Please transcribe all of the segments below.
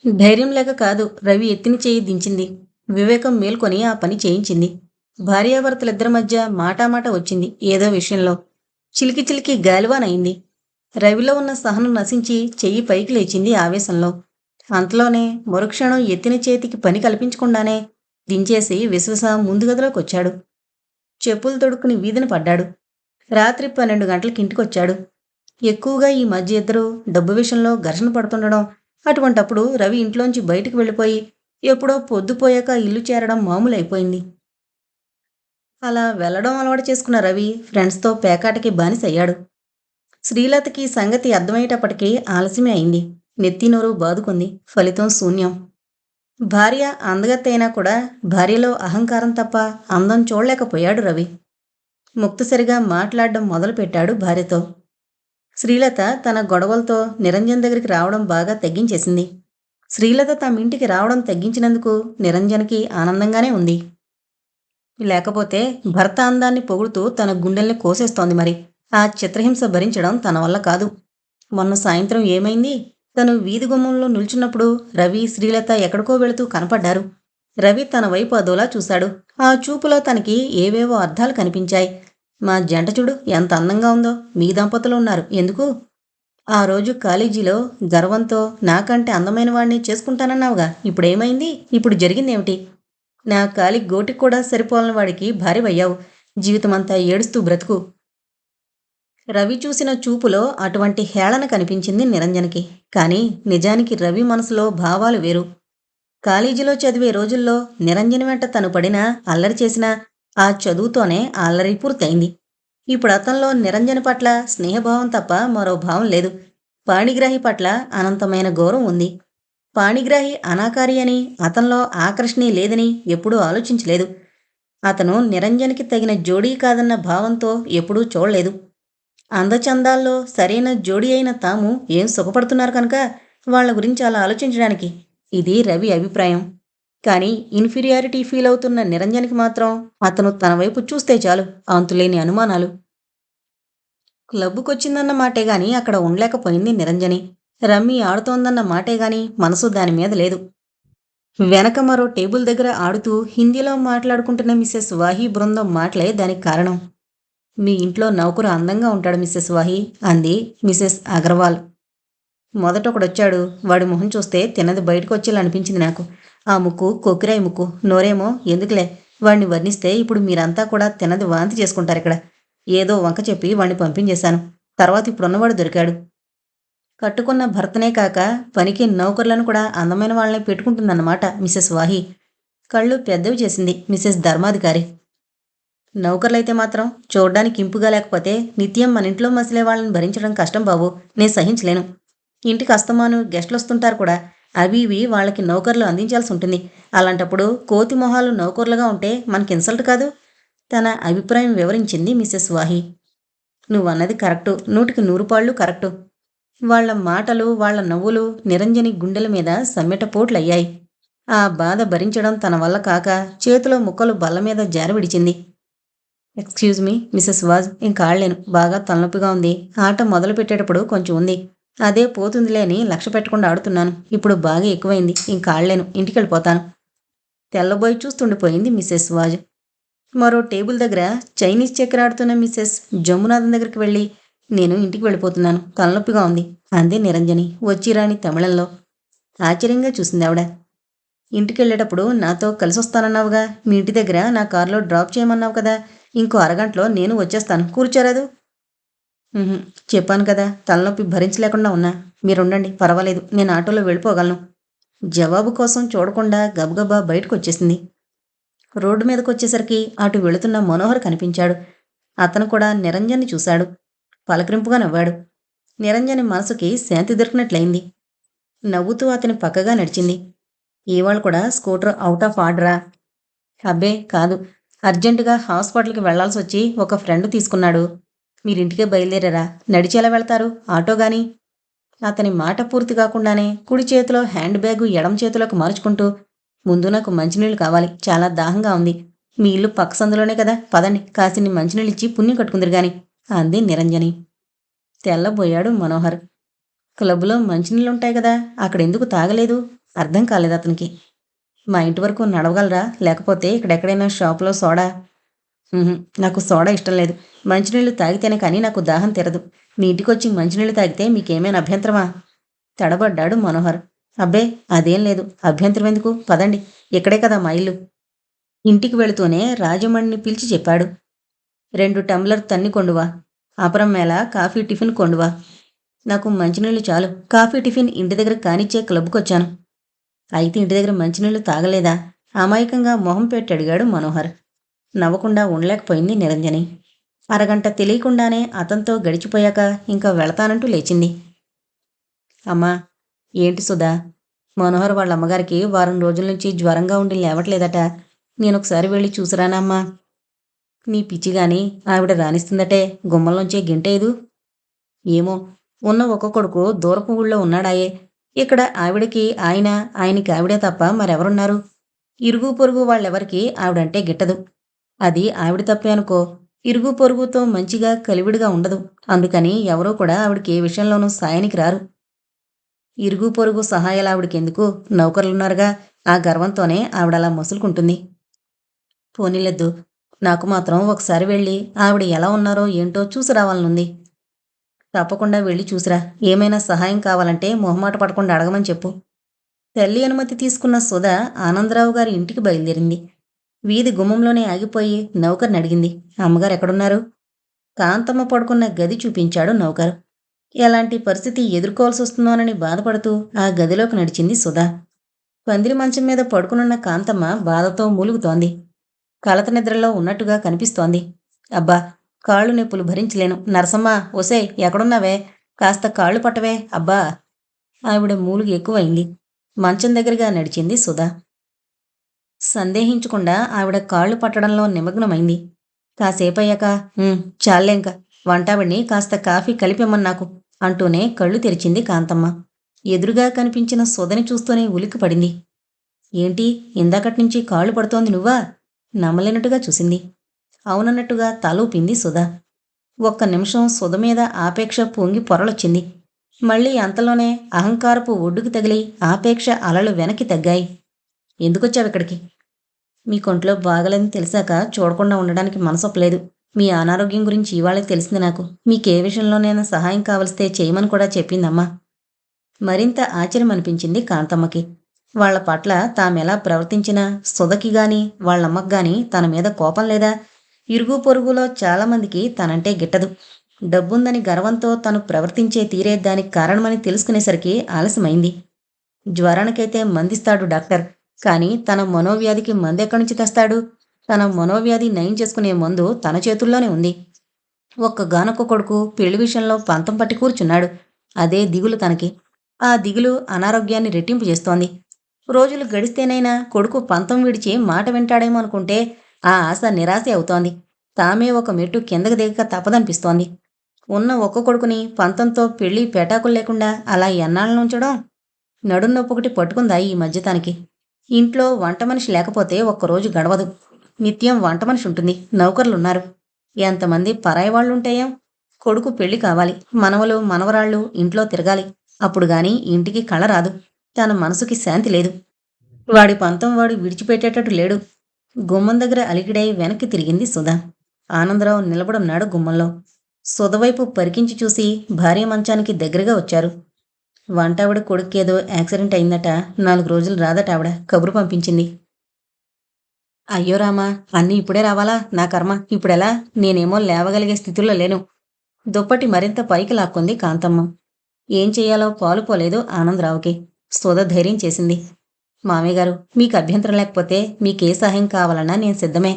ధైర్యం లేక కాదు, రవి ఎత్తిన చేయి దించింది. వివేకం మేల్కొని ఆ పని చేయించింది. భార్యాభర్తలిద్దరి మధ్య మాటామాట వచ్చింది ఏదో విషయంలో. చిలికి చిలికి గాలివానయింది. రవిలో ఉన్న సహనం నశించి చెయ్యి పైకి లేచింది ఆవేశంలో. అంతలోనే మరుక్షణం ఎత్తిన చేతికి పని కల్పించకుండానే దించేసి విశ్వస ముందు గదిలోకొచ్చాడు. చెప్పులు తొడుక్కుని వీధిన పడ్డాడు. రాత్రి 12 గంటలకి ఇంటికొచ్చాడు. ఎక్కువగా ఈ మధ్య ఇద్దరూ డబ్బు విషయంలో ఘర్షణ పడుతుండడం, అటువంటప్పుడు రవి ఇంట్లోంచి బయటికి వెళ్ళిపోయి ఎప్పుడో పొద్దుపోయాక ఇల్లు చేరడం మామూలైపోయింది. అలా వెళ్ళడం అలవాటు చేసుకున్న రవి ఫ్రెండ్స్తో పేకాటకి బానిసయ్యాడు. శ్రీలతకి సంగతి అర్థమయ్యేటప్పటికీ ఆలస్యమే అయింది. నెత్తినోరు బాదుకుంది. ఫలితం శూన్యం. భార్య అందగత్తె అయినా కూడా భార్యలో అహంకారం తప్ప అందం చూడలేకపోయాడు రవి. ముక్తసరిగా మాట్లాడడం మొదలుపెట్టాడు భార్యతో. శ్రీలత తన గొడవలతో నిరంజన్ దగ్గరికి రావడం బాగా తగ్గించేసింది. శ్రీలత తమింటికి రావడం తగ్గించినందుకు నిరంజన్కి ఆనందంగానే ఉంది. లేకపోతే భర్త అందాన్ని పొగుడుతూ తన గుండెల్ని కోసేస్తోంది మరి. ఆ చిత్రహింస భరించడం తన వల్ల కాదు. మొన్న సాయంత్రం ఏమైంది? తను వీధి గుమ్మంలో నిల్చున్నప్పుడు రవి, శ్రీలత ఎక్కడికో వెళుతూ కనపడ్డారు. రవి తన వైపు అదోలా చూశాడు. ఆ చూపులో తనకి ఏవేవో అర్థాలు కనిపించాయి. మా జంట చూడు ఎంత అందంగా ఉందో, మీ దంపతులు ఉన్నారు ఎందుకు? ఆ రోజు కాలేజీలో గర్వంతో నాకంటే అందమైన వాడిని చేసుకుంటానన్నావుగా, ఇప్పుడేమైంది? ఇప్పుడు జరిగిందేమిటి? నా కాలి గోటికి కూడా సరిపోలని వాడికి భార్యవయ్యావు. జీవితమంతా ఏడుస్తూ బ్రతుకు. రవి చూసిన చూపులో అటువంటి హేళన కనిపించింది నిరంజన్కి. కానీ నిజానికి రవి మనసులో భావాలు వేరు. కాలేజీలో చదివే రోజుల్లో నిరంజన్ వెంట తను పడినా, అల్లరి చేసినా ఆ చదువుతోనే ఆ అల్లరి పూర్తయింది. ఇప్పుడు అతనిలో నిరంజన్ పట్ల స్నేహభావం తప్ప మరో భావం లేదు. పాణిగ్రాహి పట్ల అనంతమైన గౌరవం ఉంది. పాణిగ్రాహి అనాకారి అని, అతనిలో ఆకర్షణే లేదని ఎప్పుడూ ఆలోచించలేదు. అతను నిరంజన్కి తగిన జోడీ కాదన్న భావంతో ఎప్పుడూ చూడలేదు. అందచందాల్లో సరైన జోడీ అయిన తాము ఏం సుఖపడుతున్నారు కనుక వాళ్ళ గురించి అలా ఆలోచించడానికి. ఇది రవి అభిప్రాయం. కానీ ఇన్ఫీరియారిటీ ఫీల్ అవుతున్న నిరంజన్కి మాత్రం అతను తన వైపు చూస్తే చాలు అంతులేని అనుమానాలు. క్లబ్బుకొచ్చిందన్న మాటే గాని అక్కడ ఉండలేకపోయింది నిరంజని. రమ్మి ఆడుతోందన్న మాటే గాని మనసు దాని మీద లేదు. వెనక మరో టేబుల్ దగ్గర ఆడుతూ హిందీలో మాట్లాడుకుంటున్న మిసెస్ వాహీ బృందం మాటలే దానికి కారణం. మీ ఇంట్లో నౌకరు అందంగా ఉంటాడు మిస్సెస్ వాహీ అంది మిసెస్ అగర్వాల్. మొదటొకడొచ్చాడు. వాడి మొహం చూస్తే తిన్నది బయటకు వచ్చేలా అనిపించింది నాకు. ఆ ముక్కు కొక్కిరాయి ముక్కు, నోరేమో ఎందుకులే. వాణ్ణి వర్ణిస్తే ఇప్పుడు మీరంతా కూడా తిన్నది వాంతి చేసుకుంటారిక్కడ. ఏదో వంక చెప్పి వాణ్ణి పంపించేశాను. తర్వాత ఇప్పుడున్నవాడు దొరికాడు. కట్టుకున్న భర్తనే కాక పనికి నౌకర్లను కూడా అందమైన వాళ్ళని పెట్టుకుంటుందన్నమాట మిసెస్ వాహీ. కళ్ళు పెద్దవి చేసింది మిసెస్ ధర్మాధికారి. నౌకర్లైతే మాత్రం చూడ్డానికి ఇంపుగా లేకపోతే నిత్యం మన ఇంట్లో మసిలే వాళ్ళని భరించడం కష్టం బాబు. నేను సహించలేను. ఇంటికి అస్తమాను గెస్టులొస్తుంటారు కూడా. అవి ఇవి వాళ్ళకి నౌకర్లు అందించాల్సి ఉంటుంది. అలాంటప్పుడు కోతి మొహాలు నౌకర్లుగా ఉంటే మనకి ఇన్సల్ట్ కాదు? తన అభిప్రాయం వివరించింది మిసెస్ వాహీ. నువ్వన్నది కరెక్టు. 100కి 100 పాళ్ళు కరెక్టు. వాళ్ళ మాటలు, వాళ్ళ నవ్వులు నిరంజని గుండెల మీద సమ్మెటపోట్లయ్యాయి. ఆ బాధ భరించడం తన వల్ల కాక చేతిలో ముక్కలు బల్ల మీద జారవిడిచింది. ఎక్స్క్యూజ్ మీ మిసెస్ వాజ్, ఇంక ఆడలేను. బాగా తలనొప్పిగా ఉంది. ఆట మొదలు పెట్టేటప్పుడు కొంచెం ఉంది. అదే పోతుందిలే అని లక్ష్య పెట్టకుండా ఆడుతున్నాను. ఇప్పుడు బాగా ఎక్కువైంది. ఇంక ఆడలేను. ఇంటికెళ్ళిపోతాను. తెల్లబోయి చూస్తుండిపోయింది మిసెస్ వాజ్. మరో టేబుల్ దగ్గర చైనీస్ చక్కెర ఆడుతున్న మిసెస్ జమ్మునాథన్ దగ్గరికి వెళ్ళి నేను ఇంటికి వెళ్ళిపోతున్నాను. తలనొప్పిగా ఉంది అంది నిరంజని వచ్చిరాని తమిళంలో. ఆశ్చర్యంగా చూసింది ఆవిడ. ఇంటికెళ్ళేటప్పుడు నాతో కలిసొస్తానన్నావుగా. మీ ఇంటి దగ్గర నా కారులో డ్రాప్ చేయమన్నావు కదా. ఇంకో అరగంటలో నేను వచ్చేస్తాను. కూర్చోరాదు? చెప్పాను కదా, తలనొప్పి భరించలేకుండా ఉన్నా. మీరుండండి, పర్వాలేదు, నేను ఆటోలో వెళ్ళిపోగలను. జవాబు కోసం చూడకుండా గబగబా బయటకొచ్చేసింది. రోడ్డు మీదకొచ్చేసరికి అటు వెళుతున్న మనోహర్ కనిపించాడు. అతను కూడా నిరంజన్ని చూశాడు. పలకరింపుగా నవ్వాడు. నిరంజని మనసుకి శాంతి దొరికినట్లయింది. నవ్వుతూ అతని పక్కగా నడిచింది. ఇవాళ కూడా స్కూటర్ అవుట్ ఆఫ్ ఆర్డరా? అబ్బే కాదు, అర్జెంటుగా హాస్పిటల్కి వెళ్లాల్సొచ్చి ఒక ఫ్రెండ్ తీసుకున్నాడు. మీరింటికే బయలుదేరారా? నడిచేలా వెళ్తారు? ఆటో గాని? అతని మాట పూర్తి కాకుండానే కుడి చేతిలో హ్యాండ్ బ్యాగు ఎడం చేతిలోకి మార్చుకుంటూ ముందు నాకు మంచినీళ్ళు కావాలి, చాలా దాహంగా ఉంది. మీ ఇల్లు పక్క సందులోనే కదా, పదండి, కాసిన్ని మంచినీళ్ళిచ్చి పుణ్యం కట్టుకుందరు గాని అంది నిరంజని. తెల్లబోయాడు మనోహర్. క్లబ్లో మంచినీళ్ళుంటాయి కదా, అక్కడెందుకు తాగలేదు? అర్థం కాలేదు అతనికి. మా ఇంటి వరకు నడవగలరా? లేకపోతే ఇక్కడెక్కడైనా షాపులో సోడా? హుహు. నాకు సోడా ఇష్టం లేదు. మంచినీళ్ళు తాగితేనే కానీ నాకు దాహం తీరదు. మీ ఇంటికొచ్చి మంచినీళ్ళు తాగితే మీకేమైనా అభ్యంతరమా? తడబడ్డాడు మనోహర్. అబ్బే! అదేం లేదు. అభ్యంతరం ఎందుకు? పదండి. ఇక్కడే కదా మా ఇల్లు. ఇంటికి వెళుతూనే రాజమణిని పిలిచి చెప్పాడు. 2 టంబ్లర్ తన్ని కొండువా. అపరం మేళ కాఫీ టిఫిన్ కొండువా. నాకు మంచినీళ్ళు చాలు. కాఫీ టిఫిన్ ఇంటి దగ్గర కానిచ్చే క్లబ్‌కొచ్చాను. అయితే ఇంటి దగ్గర మంచినీళ్ళు తాగలేదా? అమాయకంగా మొహం పెట్టి అడిగాడు మనోహర్. నవ్వకుండా ఉండలేకపోయింది నిరంజని. అరగంట తెలియకుండానే అతనితో గడిచిపోయాక ఇంక వెళతానంటూ లేచింది. అమ్మా! ఏంటి సుధా? మనోహర్ వాళ్ళ అమ్మగారికి వారం రోజుల నుంచి జ్వరంగా ఉండి లేవట్లేదట. నేనొకసారి వెళ్ళి చూసిరానా అమ్మా? నీ పిచ్చిగాని ఆవిడ రానిస్తుందటే గుమ్మంలోంచే గెంటేయదు. ఏమో, ఉన్న ఒక్క కొడుకు దూరపు ఊళ్ళో ఉన్నాడాయే. ఇక్కడ ఆవిడకి ఆయన, ఆయనకి ఆవిడే తప్ప మరెవరున్నారు? ఇరుగు పొరుగు వాళ్ళెవరికీ ఆవిడంటే గిట్టదు. అది ఆవిడ తప్పే అనుకో. ఇరుగు పొరుగుతో మంచిగా కలివిడిగా ఉండదు. అందుకని ఎవరూ కూడా ఆవిడకి ఏ విషయంలోనూ సాయానికి రారు. ఇరుగు పొరుగు సహాయాలావిడకెందుకు? నౌకర్లున్నారుగా. ఆ గర్వంతోనే ఆవిడలా మసులుకుంటుంది. పోనీలెద్దు. నాకు మాత్రం ఒకసారి వెళ్ళి ఆవిడ ఎలా ఉన్నారో ఏంటో చూసి రావాలనుంది. తప్పకుండా వెళ్ళి చూసిరా. ఏమైనా సహాయం కావాలంటే మొహమాట పడకుండా అడగమని చెప్పు. తల్లి అనుమతి తీసుకున్న సుధ ఆనందరావు గారి ఇంటికి బయలుదేరింది. వీధి గుమ్మంలోనే ఆగిపోయి నౌకర్ని అడిగింది. అమ్మగారు ఎక్కడున్నారు? కాంతమ్మ పడుకున్న గది చూపించాడు నౌకరు. ఎలాంటి పరిస్థితి ఎదుర్కోవాల్సొస్తుందోనని బాధపడుతూ ఆ గదిలోకి నడిచింది సుధ. పందిరి మంచం మీద పడుకునున్న కాంతమ్మ బాధతో మూలుగుతోంది. కలత నిద్రలో ఉన్నట్టుగా కనిపిస్తోంది. అబ్బా! కాళ్ళు నొప్పులు భరించలేను. నరసమ్మా! ఒసేయ్! ఎక్కడున్నావే? కాస్త కాళ్ళు పట్టవే! అబ్బా! ఆవిడ మూలుగు ఎక్కువైంది. మంచం దగ్గరగా నడిచింది సుధ. సందేహించకుండా ఆవిడ కాళ్ళు పట్టడంలో నిమగ్నమైంది. కాసేపయ్యాక చాల్లేంక. వంటావిడ్ని కాస్త కాఫీ కలిపిమ్మను నాకు అంటూనే కళ్ళు తెరిచింది కాంతమ్మ. ఎదురుగా కనిపించిన సుధని చూస్తూనే ఉలిక్కిపడింది. ఏంటి, ఇందాకట్నుంచి కాళ్ళు పడుతోంది నువ్వా? నమ్మలేనట్టుగా చూసింది. అవునన్నట్టుగా తలూపింది సుధ. ఒక్క నిమిషం సుధ మీద ఆపేక్ష పొంగి పొరలొచ్చింది. మళ్ళీ అంతలోనే అహంకారపు ఒడ్డుకి తగిలి ఆపేక్ష అలలు వెనక్కి తగ్గాయి. ఎందుకొచ్చావిక్కడికి? మీకొంట్లో బాగలేదని తెలిసాక చూడకుండా ఉండడానికి మనసొప్పలేదు. మీ అనారోగ్యం గురించి ఇవాళే తెలిసింది నాకు. మీకే విషయంలోనైనా సహాయం కావలిస్తే చేయమని కూడా చెప్పిందమ్మా. మరింత ఆశ్చర్యమనిపించింది కాంతమ్మకి. వాళ్ల పట్ల తామెలా ప్రవర్తించినా సుధకి గాని వాళ్ళమ్మకి గాని తన మీద కోపం లేదా? ఇరుగు పొరుగులో చాలామందికి తనంటే గిట్టదు. డబ్బుందని గర్వంతో తను ప్రవర్తించే తీరే దానికి కారణమని తెలుసుకునేసరికి ఆలస్యమైంది. జ్వరానికైతే మందిస్తాడు డాక్టర్. కానీ తన మనోవ్యాధికి మందెక్కడి నుంచి తెస్తాడు? తన మనోవ్యాధి నయం చేసుకునే మందు తన చేతుల్లోనే ఉంది. ఒక్కగానొక్క కొడుకు పెళ్లి విషయంలో పంతం పట్టి కూర్చున్నాడు. అదే దిగులు తనకి. ఆ దిగులు అనారోగ్యాన్ని రెట్టింపు చేస్తోంది. రోజులు గడిస్తేనైనా కొడుకు పంతం విడిచి మాట వింటాడేమో అనుకుంటే ఆ ఆశ నిరాశే అవుతోంది. తామే ఒక మెట్టు కిందకి దిగక తప్పదనిపిస్తోంది. ఉన్న ఒక్క కొడుకుని పంతంతో పెళ్లి పేటాకులు లేకుండా అలా ఎన్నాళ్ళనుంచడం? నడున్నొప్పొకటి పట్టుకుందా ఈ మధ్య తనకి. ఇంట్లో వంటమనిషి లేకపోతే ఒక్కరోజు గడవదు. నిత్యం వంటమనిషి ఉంటుంది. నౌకర్లున్నారు. ఎంతమంది పరాయి వాళ్ళుంటేయం? కొడుకు పెళ్లి కావాలి. మనవలు మనవరాళ్ళు ఇంట్లో తిరగాలి. అప్పుడుగాని ఇంటికి కళ రాదు. తన మనసుకి శాంతి లేదు. వాడి పంతం వాడు విడిచిపెట్టేటట్టు లేడు. గుమ్మం దగ్గర అలికిడై వెనక్కి తిరిగింది సుధ. ఆనందరావు నిలబడున్నాడు గుమ్మంలో. సుధవైపు పరికించి చూసి భార్య మంచానికి దగ్గరగా వచ్చారు. వంటావిడ కొడుక్కేదో యాక్సిడెంట్ అయిందట. 4 రోజులు రాదట ఆవిడ. కబురు పంపించింది. అయ్యో రామా! అన్నీ ఇప్పుడే రావాలా? నా కర్మ! ఇప్పుడెలా? నేనేమో లేవగలిగే స్థితిలో లేను. దుప్పటి మరింత పైకి లాక్కుంది కాంతమ్మ. ఏం చెయ్యాలో పాలుపోలేదు ఆనందరావుకి. సుధ ధైర్యం చేసింది. మామయ్యగారు, మీకు అభ్యంతరం లేకపోతే మీకే సహాయం కావాలన్నా నేను సిద్ధమే.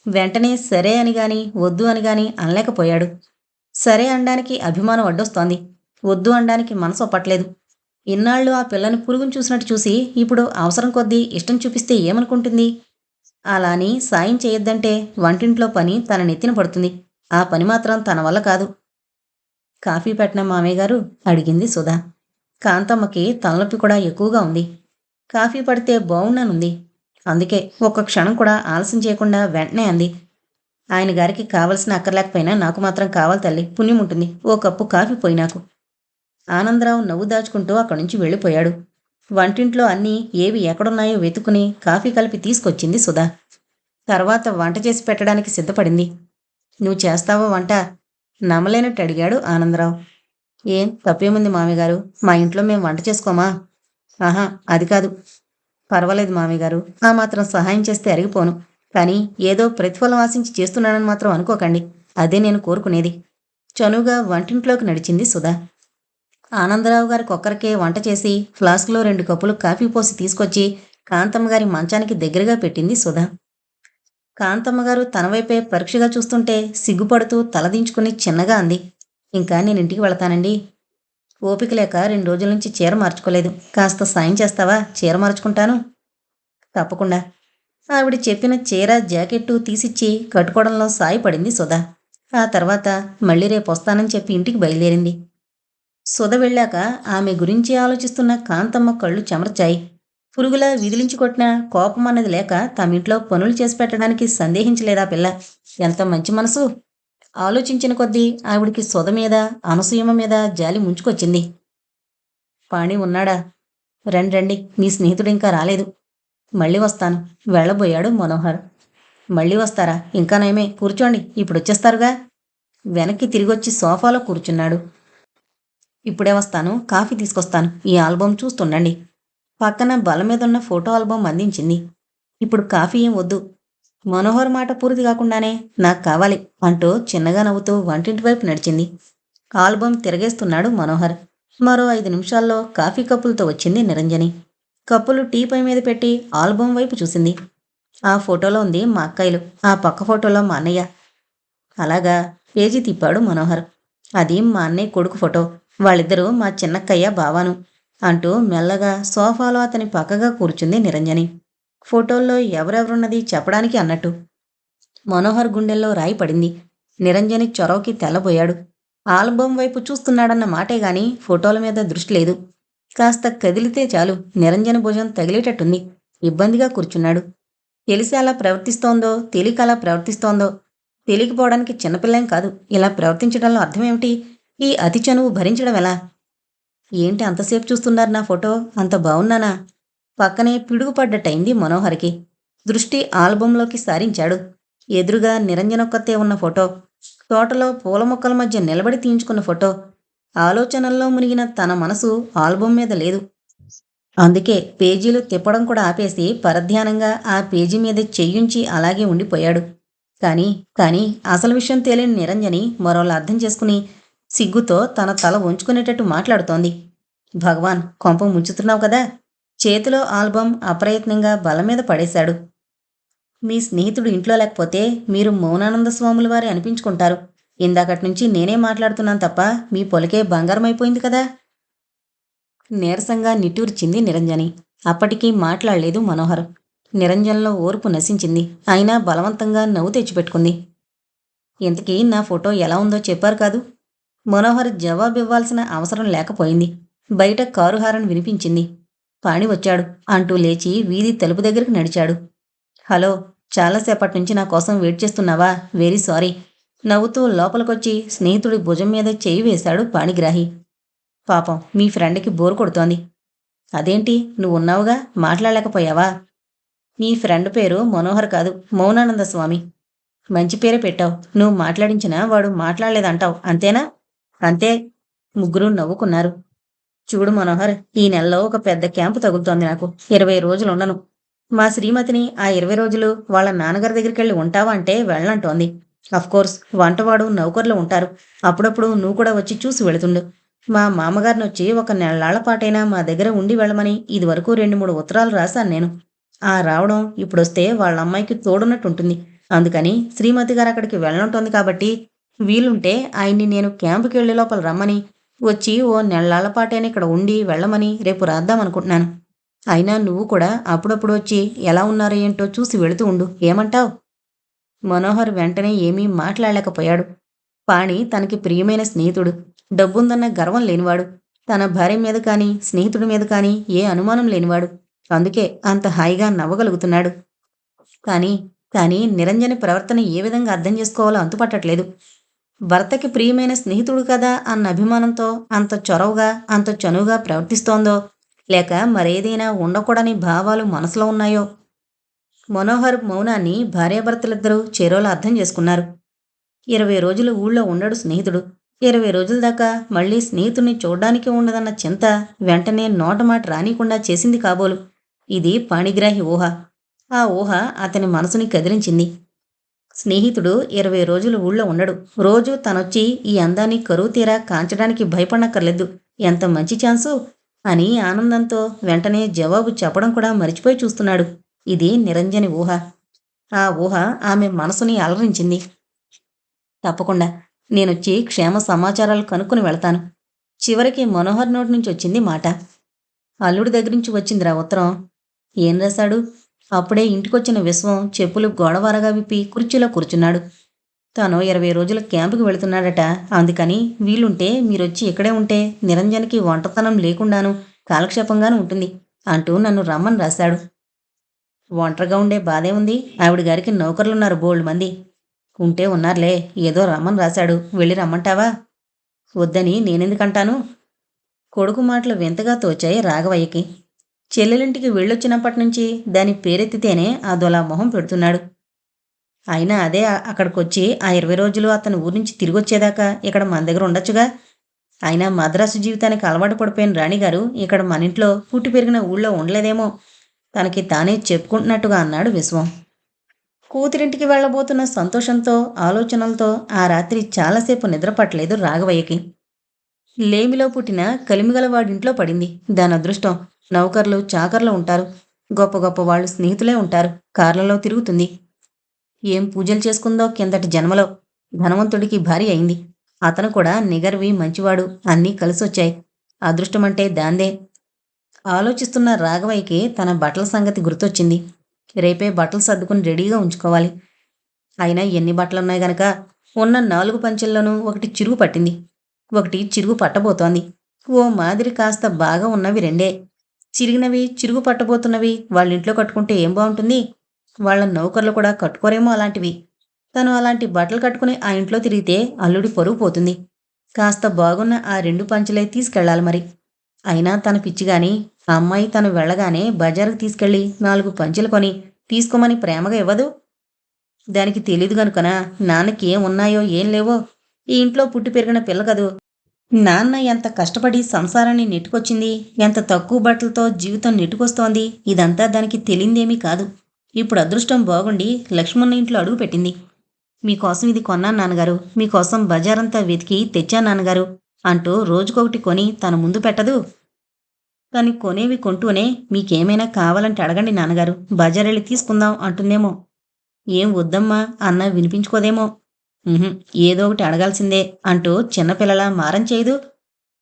వెంటనే సరే అని గాని వద్దు అని గాని అనలేకపోయాడు. సరే అనడానికి అభిమానం అడ్డొస్తోంది. వద్దు అనడానికి మనసు ఒప్పట్లేదు. ఇన్నాళ్ళు ఆ పిల్లని పురుగును చూసినట్టు చూసి ఇప్పుడు అవసరం కొద్దీ ఇష్టం చూపిస్తే ఏమనుకుంటుంది? అలా అని సాయం చేయొద్దంటే వంటింట్లో పని తన నెత్తిన పడుతుంది. ఆ పని మాత్రం తన వల్ల కాదు. కాఫీ పెట్టనా మామయ్యగారు? అడిగింది సుధ. కాంతమ్మకి తలనొప్పి కూడా ఎక్కువగా ఉంది. కాఫీ పడితే బావుండనుంది. అందుకే ఒక్క క్షణం కూడా ఆలస్యం చేయకుండా వెంటనే అంది. ఆయన గారికి కావలసిన అక్కర్లేకపోయినా నాకు మాత్రం కావాలి తల్లి. పుణ్యముంటుంది. ఓ కప్పు కాఫీ పొయ్యి నాకు. ఆనందరావు నవ్వు దాచుకుంటూ అక్కడి నుంచి వెళ్ళిపోయాడు. వంటింట్లో అన్నీ ఏవి ఎక్కడున్నాయో వెతుకుని కాఫీ కలిపి తీసుకొచ్చింది సుధా. తర్వాత వంట చేసి పెట్టడానికి సిద్ధపడింది. నువ్వు చేస్తావా వంట? నమ్మలేనట్టు అడిగాడు ఆనందరావు. ఏం తప్పేముంది మామిగారు, మా ఇంట్లో మేము వంట చేసుకోమా? ఆహా, అది కాదు. పర్వాలేదు మామిగారు, ఆ మాత్రం సహాయం చేస్తే అరిగిపోను. కానీ ఏదో ప్రతిఫలం ఆశించి చేస్తున్నానని మాత్రం అనుకోకండి. అదే నేను కోరుకునేది. చనువుగా వంటింట్లోకి నడిచింది సుధా. ఆనందరావు గారికి ఒక్కరికే వంట చేసి ఫ్లాస్క్లో 2 కప్పులు కాఫీ పోసి తీసుకొచ్చి కాంతమ్మ గారి మంచానికి దగ్గరగా పెట్టింది సుధా. కాంతమ్మ గారు తన వైపే పరీక్షగా చూస్తుంటే సిగ్గుపడుతూ తలదించుకుని చిన్నగా అంది. ఇంకా నేను ఇంటికి వెళతానండి. ఓపిక లేక 2 రోజుల నుంచి చీర మార్చుకోలేదు. కాస్త సాయం చేస్తావా? చీర మార్చుకుంటాను. తప్పకుండా. ఆవిడ చెప్పిన చీర జాకెట్టు తీసిచ్చి కట్టుకోవడంలో సాయపడింది సుధా. ఆ తర్వాత మళ్ళీ రేపు వస్తానని చెప్పి ఇంటికి బయలుదేరింది. సుధ వెళ్ళాక ఆమె గురించి ఆలోచిస్తున్న కాంతమ్మ కళ్ళు చెమర్చాయి. పురుగులా విదిలించి కొట్టిన కోపం అన్నది లేక తమింట్లో పనులు చేసి పెట్టడానికి సందేహించలేదా పిల్ల? ఎంత మంచి మనసు! ఆలోచించిన కొద్దీ ఆవిడికి సుధ మీద, అనసూయమ్మ మీద జాలి ముంచుకొచ్చింది. పాణి ఉన్నాడా? రండి రండి, మీ స్నేహితుడు ఇంకా రాలేదు. మళ్ళీ వస్తాను వెళ్ళబోయాడు మనోహర్. మళ్ళీ వస్తారా? ఇంకా నయమే, కూర్చోండి, ఇప్పుడొచ్చేస్తారుగా. వెనక్కి తిరిగొచ్చి సోఫాలో కూర్చున్నాడు. ఇప్పుడే వస్తాను, కాఫీ తీసుకొస్తాను. ఈ ఆల్బం చూస్తుండండి. పక్కన బల మీదున్న ఫోటో ఆల్బం అందించింది. ఇప్పుడు కాఫీ ఏం వద్దు. మనోహర్ మాట పూర్తి కాకుండానే నాకు కావాలి అంటూ చిన్నగా నవ్వుతూ వంటింటి వైపు నడిచింది. ఆల్బం తిరగేస్తున్నాడు మనోహర్. మరో 5 నిమిషాల్లో కాఫీ కప్పులతో వచ్చింది నిరంజని. కప్పులు టీపై మీద పెట్టి ఆల్బం వైపు చూసింది. ఆ ఫోటోలో ఉంది మా అక్కయ్యలు, ఆ పక్క ఫోటోలో మా అన్నయ్య. అలాగా? పేజీ తిప్పాడు మనోహర్. అది మా అన్నయ్య కొడుకు ఫోటో. వాళ్ళిద్దరూ మా చిన్నక్కయ్య బావాను అంటూ మెల్లగా సోఫాలో అతని పక్కగా కూర్చుంది నిరంజని. ఫోటోల్లో ఎవరెవరున్నది చెప్పడానికి అన్నట్టు. మనోహర్ గుండెల్లో రాయి పడింది. నిరంజని చొరవకి తెల్లబోయాడు. ఆల్బం వైపు చూస్తున్నాడన్న మాటే గాని ఫోటోల మీద దృష్టి లేదు. కాస్త కదిలితే చాలు నిరంజని భుజం తగిలేటట్టుంది. ఇబ్బందిగా కూర్చున్నాడు. తెలిసి అలా ప్రవర్తిస్తోందో, తెలియక అలా ప్రవర్తిస్తోందో. తెలియకపోవడానికి చిన్నపిల్లేం కాదు. ఇలా ప్రవర్తించడంలో అర్థమేమిటి? ఈ అతి చనువు భరించడం ఎలా? ఏంటి అంతసేపు చూస్తున్నారు నా ఫోటో? అంత బావున్నానా? పక్కనే పిడుగుపడ్డట్టయింది మనోహర్కి. దృష్టి ఆల్బంలోకి సారించాడు. ఎదురుగా నిరంజనొక్కతే ఉన్న ఫోటో. తోటలో పూల మొక్కల మధ్య నిలబడి తీయించుకున్న ఫోటో. ఆలోచనల్లో మునిగిన తన మనసు ఆల్బం మీద లేదు. అందుకే పేజీలు తిప్పడం కూడా ఆపేసి పరధ్యానంగా ఆ పేజీ మీద చెయ్యుంచి అలాగే ఉండిపోయాడు. కానీ అసలు విషయం తేలిన నిరంజని మరోలా అర్థం చేసుకుని సిగ్గుతో తన తల వంచుకునేటట్టు మాట్లాడుతోంది. భగవాన్, కొంప ముంచుతున్నావు కదా. చేతిలో ఆల్బం అప్రయత్నంగా బల మీద పడేశాడు. మీ స్నేహితుడు ఇంట్లో లేకపోతే మీరు మౌనానంద స్వాముల వారి అనిపించుకుంటారు. ఇందాకట్నుంచి నేనే మాట్లాడుతున్నాను తప్ప మీ పొలికే బంగారమైపోయింది కదా. నీరసంగా నిట్టూర్చింది నిరంజని. అప్పటికీ మాట్లాడలేదు మనోహర్. నిరంజన్లో ఓర్పు నశించింది. అయినా బలవంతంగా నవ్వు తెచ్చిపెట్టుకుంది. ఇంతకీ నా ఫోటో ఎలా ఉందో చెప్పారు కాదు. మనోహర్ జవాబివ్వాల్సిన అవసరం లేకపోయింది. బయట కారు హారన్ వినిపించింది. పాణి వచ్చాడు అంటూ లేచి వీధి తలుపు దగ్గరికి నడిచాడు. హలో, చాలాసేపటి నుంచి నా కోసం వెయిట్ చేస్తున్నావా? Very sorry. నవ్వుతూ లోపలికొచ్చి స్నేహితుడి భుజం మీద చేయి వేశాడు పాణిగ్రాహి. పాపం మీ ఫ్రెండ్కి బోరు కొడుతోంది. అదేంటి, నువ్వున్నావుగా, మాట్లాడలేకపోయావా? నీ ఫ్రెండ్ పేరు మనోహర్ కాదు, మౌనానంద స్వామి. మంచి పేరే పెట్టావు. నువ్వు మాట్లాడించినా వాడు మాట్లాడలేదంటావు, అంతేనా? అంతే. ముగ్గురు నవ్వుకున్నారు. చూడు మనోహర్, ఈ నెలలో ఒక పెద్ద క్యాంపు తగులుతోంది నాకు. 20 రోజులు ఉండను. మా శ్రీమతిని ఆ 20 రోజులు వాళ్ళ నాన్నగారి దగ్గరికెళ్ళి ఉంటావా అంటే వెళ్ళనంటోంది. అఫ్కోర్స్ వంటవాడు నౌకర్లు ఉంటారు. అప్పుడప్పుడు నువ్వు కూడా వచ్చి చూసి వెళుతుండు. మా మామగారిని వచ్చి ఒక నెల్లాళ్ల పాటైనా మా దగ్గర ఉండి వెళ్ళమని ఇదివరకు 2-3 ఉత్తరాలు రాశాను నేను. ఆ రావడం ఇప్పుడొస్తే వాళ్ళ అమ్మాయికి తోడున్నట్టుంటుంది. అందుకని శ్రీమతి గారు అక్కడికి వెళ్ళనుంటోంది కాబట్టి వీలుంటే ఆయన్ని నేను క్యాంపుకి వెళ్లే లోపల రమ్మని, వచ్చి ఓ నెల్లాళ్ల పాటైనా ఇక్కడ ఉండి వెళ్ళమని రేపు రాద్దామనుకుంటున్నాను. అయినా నువ్వు కూడా అప్పుడప్పుడు వచ్చి ఎలా ఉన్నారో ఏంటో చూసి వెళుతూ ఉండు. ఏమంటావ్? మనోహర్ వెంటనే ఏమీ మాట్లాడలేకపోయాడు. పాణి తనకి ప్రియమైన స్నేహితుడు. డబ్బుందన్న గర్వం లేనివాడు. తన భార్య మీద కానీ స్నేహితుడి మీద కానీ ఏ అనుమానం లేనివాడు. అందుకే అంత హాయిగా నవ్వగలుగుతున్నాడు. కానీ నిరంజని ప్రవర్తన ఏ విధంగా అర్థం చేసుకోవాలో అంతుపట్టట్లేదు. భర్తకి ప్రియమైన స్నేహితుడు కదా అన్న అభిమానంతో అంత చొరవగా, అంత చనువుగా ప్రవర్తిస్తోందో, లేక మరేదైనా ఉండకూడని భావాలు మనసులో ఉన్నాయో? మనోహర్ మౌనాన్ని భార్యాభర్తలిద్దరూ చెరోలా అర్థం చేసుకున్నారు. 20 రోజులు ఊళ్ళో ఉండడు స్నేహితుడు. 20 రోజుల దాకా మళ్ళీ స్నేహితుణ్ణి చూడ్డానికి ఉండదన్న చింత వెంటనే నోటమాట రానీకుండా చేసింది కాబోలు. ఇది పాణిగ్రాహి ఊహ. ఆ ఊహ అతని మనసుని కదిలించింది. స్నేహితుడు 20 రోజులు ఊళ్ళో ఉండడు. రోజూ తనొచ్చి ఈ అందాన్ని కరువు తీరా కాంచడానికి భయపడనక్కర్లేదు. ఎంత మంచి ఛాన్సు అని ఆనందంతో వెంటనే జవాబు చెప్పడం కూడా మరిచిపోయి చూస్తున్నాడు. ఇది నిరంజని ఊహ. ఆ ఊహ ఆమె మనసుని అలరించింది. తప్పకుండా నేనొచ్చి క్షేమ సమాచారాలు కనుక్కుని వెళతాను. చివరికి మనోహర్ నోటి నుంచి వచ్చింది మాట. అల్లుడి దగ్గరించి వచ్చిందిరా ఉత్తరం. ఏం రాశాడు? అప్పుడే ఇంటికొచ్చిన విశ్వం చెప్పులు గోడవారగా విప్పి కుర్చీలో కూర్చున్నాడు. తాను 20 రోజుల క్యాంపుకి వెళుతున్నాడట. అందుకని వీలుంటే మీరొచ్చి ఇక్కడే ఉంటే నిరంజన్కి ఒంటరితనం లేకుండాను కాలక్షేపంగాను ఉంటుంది అంటూ నన్ను రమ్మని రాశాడు. ఒంటరిగా ఉండే బాధే ఉంది. ఆవిడ గారికి నౌకర్లున్నారు బోల్డ్ మంది. ఉంటే ఉన్నారులే. ఏదో రమ్మని రాశాడు. వెళ్ళి రమ్మంటావా? వద్దని నేనెందుకంటాను? కొడుకు మాటలు వింతగా తోచాయి రాఘవయ్యకి. చెల్లెలింటికి వెళ్ళొచ్చినప్పటినుంచి దాని పేరెత్తితేనే అదోలా మొహం పెడుతున్నాడు. అయినా అదే అక్కడికొచ్చి ఆ 20 రోజులు అతను ఊరి నుంచి తిరిగొచ్చేదాకా ఇక్కడ మన దగ్గర ఉండొచ్చుగా. అయినా మద్రాసు జీవితానికి అలవాటు పడిపోయిన రాణిగారు ఇక్కడ మనింట్లో పుట్టి పెరిగిన ఊళ్ళో ఉండలేదేమో తనకి తానే చెప్పుకుంటున్నట్టుగా అన్నాడు విశ్వం. కూతురింటికి వెళ్ళబోతున్న సంతోషంతో ఆలోచనలతో ఆ రాత్రి చాలాసేపు నిద్రపట్టలేదు రాఘవయ్యకి. లేమిలో పుట్టిన కలిమిగలవాడింట్లో పడింది దాని అదృష్టం. నౌకర్లు చాకర్లు ఉంటారు. గొప్ప గొప్ప వాళ్ళు స్నేహితులే ఉంటారు. కార్లలో తిరుగుతుంది. ఏం పూజలు చేసుకుందో కిందటి జన్మలో. ధనవంతుడికి భార్య అయింది. అతను కూడా నిగర్వి మంచివాడు. అన్నీ కలిసొచ్చాయి. అదృష్టమంటే దాందే. ఆలోచిస్తున్న రాఘవయ్యకి తన బట్టల సంగతి గుర్తొచ్చింది. రేపే బట్టలు సర్దుకుని రెడీగా ఉంచుకోవాలి. అయినా ఎన్ని బట్టలున్నాయి గనక ఉన్న 4 పంచెల్లోనూ ఒకటి చిరుగు పట్టింది. ఒకటి చిరుగు పట్టబోతోంది. ఓ మాదిరి కాస్త బాగా ఉన్నవి రెండే. చిరిగినవి చిరుగు పట్టబోతున్నవి వాళ్ళింట్లో కట్టుకుంటే ఏం బాగుంటుంది? వాళ్ళ నౌకర్లు కూడా కట్టుకోరేమో అలాంటివి. తను అలాంటి బట్టలు కట్టుకుని ఆ ఇంట్లో తిరిగితే అల్లుడి పరువు పోతుంది. కాస్త బాగున్న ఆ 2 పంచెలే తీసుకెళ్ళాలి మరి. అయినా తన పిచ్చిగాని ఆ అమ్మాయి తను వెళ్ళగానే బజారుకు తీసుకెళ్ళి 4 పంచెలు కొని తీసుకోమని ప్రేమగా ఇవ్వదు. దానికి తెలీదు గనుకనా నాన్నకి ఏం ఉన్నాయో ఏం లేవో. ఈ ఇంట్లో పుట్టి పెరిగిన పిల్ల కదూ. నాన్న ఎంత కష్టపడి సంసారాన్ని నెట్టుకొచ్చింది, ఎంత తక్కువ బట్టలతో జీవితం నెట్టుకొస్తోంది, ఇదంతా దానికి తెలియందేమీ కాదు. ఇప్పుడు అదృష్టం బాగుండి లక్ష్మణ ఇంట్లో అడుగు పెట్టింది. మీకోసం ఇది కొన్నాను నాన్నగారు, మీకోసం బజారంతా వెతికి తెచ్చాను నాన్నగారు అంటూ రోజుకొకటి కొని తన ముందు పెట్టదు. తను కొనేవి కొంటూనే మీకేమైనా కావాలంటే అడగండి నాన్నగారు, బజారెళ్ళి తీసుకుందాం అంటుందేమో. ఏం వద్దమ్మా అన్నా వినిపించుకోదేమో. ఏదో ఒకటి అడగాల్సిందే అంటూ చిన్నపిల్లలా మారం చేయదు.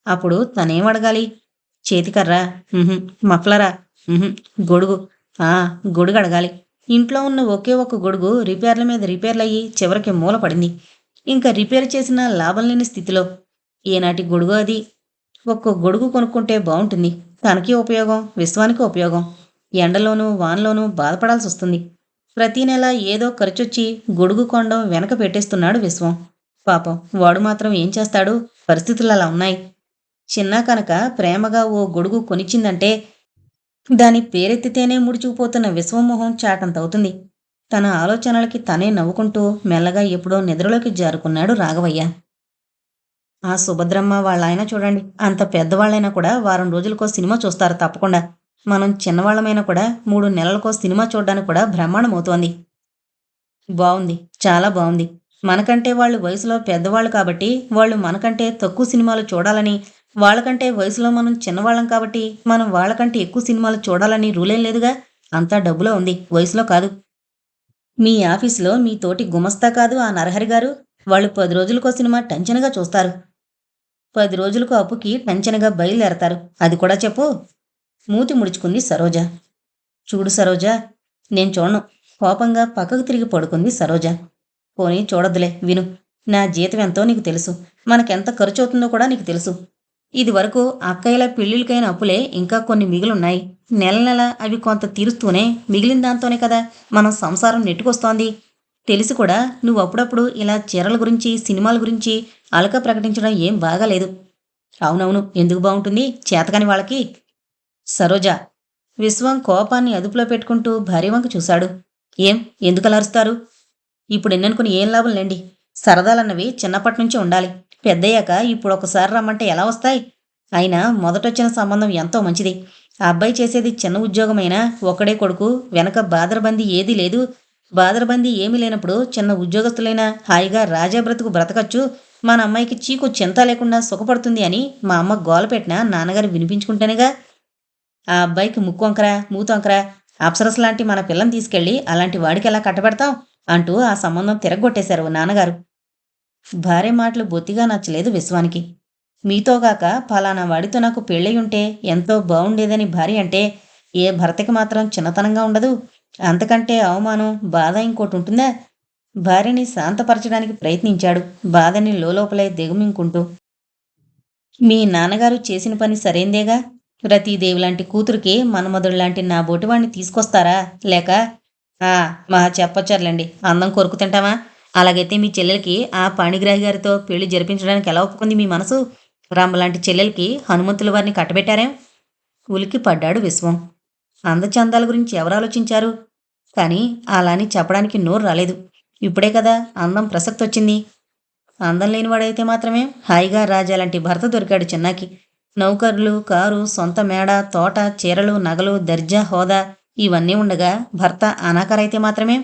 అప్పుడు తనేం అడగాలి? చేతికర్రా? మఫ్లరా? గొడుగు. ఆ, గొడుగు అడగాలి. ఇంట్లో ఉన్న ఒకే ఒక్క గొడుగు రిపేర్ల మీద రిపేర్లయ్యి చివరికి మూల పడింది. ఇంకా రిపేర్ చేసిన లాభం లేని స్థితిలో. ఏనాటి గొడుగు అది? ఒక్క గొడుగు కొనుక్కుంటే బాగుంటుంది. తనకి ఉపయోగం, విశ్వానికి ఉపయోగం. ఎండలోనూ వానలోనూ బాధపడాల్సి వస్తుంది. ప్రతీ నెల ఏదో ఖర్చొచ్చి గొడుగు కొనడం వెనక పెట్టేస్తున్నాడు విశ్వం. పాపం వాడు మాత్రం ఏం చేస్తాడు? పరిస్థితులు అలా ఉన్నాయి. చిన్నా కనుక ప్రేమగా ఓ గొడుగు కొనిచ్చిందంటే దాని పేరెత్తితేనే ముడుచుకుపోతున్న విశ్వమోహం చాటంతవుతుంది. తన ఆలోచనలకి తనే నవ్వుకుంటూ మెల్లగా ఎప్పుడో నిద్రలోకి జారుకున్నాడు రాఘవయ్య. ఆ సుభద్రమ్మ వాళ్ళాయన చూడండి, అంత పెద్దవాళ్ళైనా కూడా వారం రోజులకో సినిమా చూస్తారు తప్పకుండా. మనం చిన్నవాళ్ళమైనా కూడా 3 నెలలకో సినిమా చూడ్డానికి కూడా బ్రహ్మాండమవుతోంది. బావుంది. చాలా బావుంది. మనకంటే వాళ్ళు వయసులో పెద్దవాళ్ళు కాబట్టి వాళ్ళు మనకంటే తక్కువ సినిమాలు చూడాలని, వాళ్ళకంటే వయసులో మనం చిన్నవాళ్ళం కాబట్టి మనం వాళ్ళకంటే ఎక్కువ సినిమాలు చూడాలని రూలేం లేదుగా. అంతా డబ్బులో ఉంది, వయసులో కాదు. మీ ఆఫీసులో మీ తోటి గుమస్తా కాదు ఆ నరహరి గారు? వాళ్ళు 10 రోజులకో సినిమా టంచనగా చూస్తారు. 10 రోజులకు అప్పుకి టంచనగా బయలుదేరతారు. అది కూడా చెప్పు. మూతి ముడుచుకుంది సరోజ. చూడు సరోజ, నేను చూడను. కోపంగా పక్కకు తిరిగి పడుకుంది సరోజ. పోనీ చూడొద్దులే, విను. నా జీతం ఎంతో నీకు తెలుసు. మనకెంత ఖర్చవుతుందో కూడా నీకు తెలుసు. ఇది వరకు అక్కయ్యల పెళ్ళిళ్ళకైన అప్పులే ఇంకా కొన్ని మిగులున్నాయి. నెల నెల అవి కొంత తీరుస్తూనే మిగిలిన దాంతోనే కదా మనం సంసారం నెట్టుకొస్తోంది. తెలిసి కూడా నువ్వు అప్పుడప్పుడు ఇలా చీరల గురించి సినిమాల గురించి అలక ప్రకటించడం ఏం బాగాలేదు. అవునవును, ఎందుకు బాగుంటుంది? చేతకాని వాళ్ళకి. సరోజ. విశ్వం కోపాన్ని అదుపులో పెట్టుకుంటూ భార్య వంక చూశాడు. ఏం? ఎందుకలా అరుస్తారు? ఇప్పుడు ఎన్ననుకుని ఏం లాభం లేండి. సరదాలన్నవి చిన్నప్పటి నుంచి ఉండాలి. పెద్దయ్యాక ఇప్పుడు ఒకసారి రమ్మంటే ఎలా వస్తాయి? అయినా మొదటొచ్చిన సంబంధం ఎంతో మంచిది. ఆ అబ్బాయి చేసేది చిన్న ఉద్యోగమైనా ఒక్కడే కొడుకు, వెనక బాదరబందీ ఏదీ లేదు. బాదరబందీ ఏమీ లేనప్పుడు చిన్న ఉద్యోగస్తులైనా హాయిగా రాజా బ్రతుకు బ్రతకచ్చు. మన అమ్మాయికి చీకు చింత లేకుండా సుఖపడుతుంది అని మా అమ్మ గోల పెట్టినా నాన్నగారు వినిపించుకుంటేనేగా. ఆ అబ్బాయికి ముక్కొంకరా మూతొంకరా, అప్సరసలాంటి మన పిల్లని తీసుకెళ్ళి అలాంటి వాడికి ఎలా కట్టబెడతాం అంటూ ఆ సంబంధం తిరగొట్టేశారు నాన్నగారు. భార్య మాటలు బొత్తిగా నచ్చలేదు విశ్వానికి. మీతోగాక ఫలానా వాడితో నాకు పెళ్ళయి ఎంతో బావుండేదని భార్య అంటే ఏ భర్తకి మాత్రం చిన్నతనంగా ఉండదు? అంతకంటే అవమానం, బాధ ఇంకోటుంటుందా? భార్యని శాంతపరచడానికి ప్రయత్నించాడు, బాధని లోలోపలే దిగమింగుకుంటూ. మీ నాన్నగారు చేసిన పని సరైందేగా. రతీదేవిలాంటి కూతురికి మన్మధుడిలాంటి నా బోటివాణ్ణి తీసుకొస్తారా? లేక ఆ మహా చెప్పొచ్చారులేండి. అందం కొరుకు తింటామా? అలాగైతే మీ చెల్లెలకి ఆ పాణిగ్రాహి గారితో పెళ్లి జరిపించడానికి ఎలా ఒప్పుకుంది మీ మనసు? రంభలాంటి చెల్లెలకి హనుమంతుల వారిని కట్టబెట్టారేం? ఉలికి పడ్డాడు విశ్వం. అందచందాల గురించి ఎవరు ఆలోచించారు? కానీ అలా అని చెప్పడానికి నోరు రాలేదు. ఇప్పుడే కదా అందం ప్రసక్తొచ్చింది. అందం లేనివాడైతే మాత్రమే హాయిగా రాజాలాంటి భర్త దొరికాడు చిన్నాకి. నౌకర్లు, కారు, సొంత మేడ, తోట, చీరలు, నగలు, దర్జా, హోదా ఇవన్నీ ఉండగా భర్త అనాకరైతే మాత్రమే